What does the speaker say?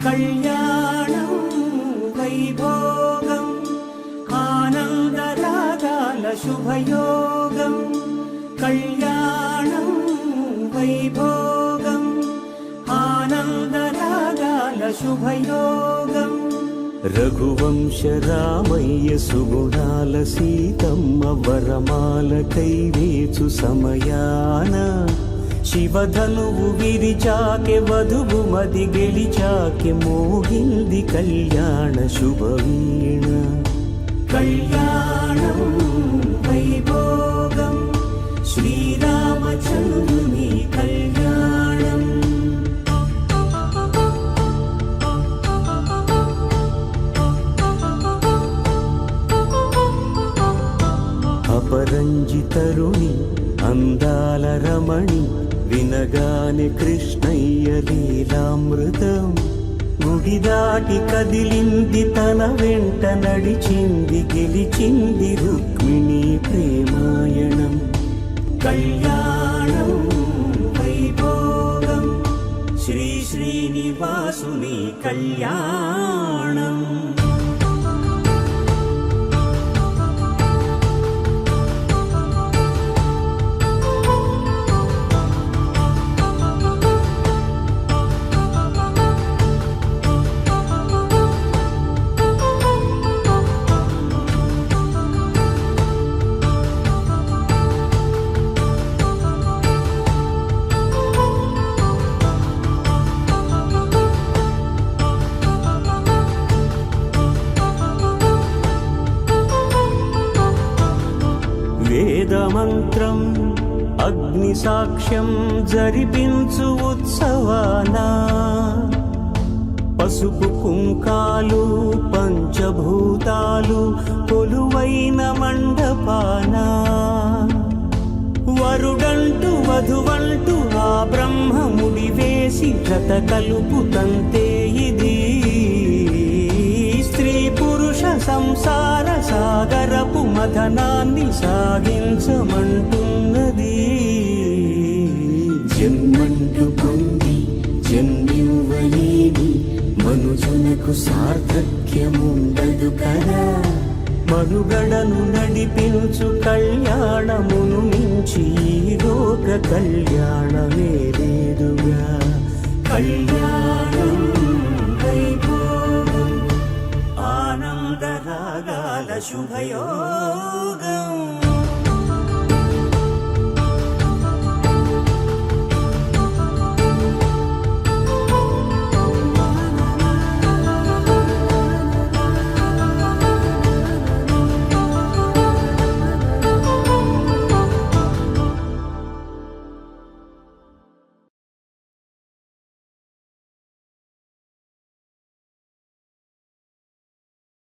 కళ్యాణం వైభోగం ఆనందరాగాల శుభయోగం కళ్యాణం వైభోగం ఆనందరాగాల శుభయోగం రఘువంశ రామయ్య సుగుణాల సీతమ్మ వరమాల కైవేచు సమయాన శివధనువు విరిచాకె వధువు మది గెలిచాకె మోగింది కళ్యాణ శుభవీణ కళ్యాణం వైభోగం శ్రీరామచంద్రుని కళ్యాణం అపరంజితరుణి అందాల రమణి వినగానే కృష్ణయ్య లీలామృతం గుడి దాటి కదిలింది తన వెంట నడిచింది గెలిచింది రుక్మిణి ప్రేమాయణం కళ్యాణం వైభోగం శ్రీ శ్రీనివాసుని కళ్యాణం వేదమంత్రం అగ్ని సాక్ష్యం జరిపించు ఉత్సవాన పసుపు కుంకాలు పంచభూతాలు కొలువైన మండపాన వరుడంటూ వధువంటూ ఆ బ్రహ్మముడి వేసి జత కలుపుతంతే ఇది స్త్రీ పురుష సంసార సాగరపు మథనాన్ని సాగించమంటున్నది జన్మంటూ పొంది జన్మివ్వలేని మనుజునకు సార్థక్యముండదు కదా మనుగడను నడిపించు కళ్యాణమును మించి లోక కళ్యాణమే లేదుగా కళ్యాణం వైభోగం ఆనందరాగాల శుభయోగం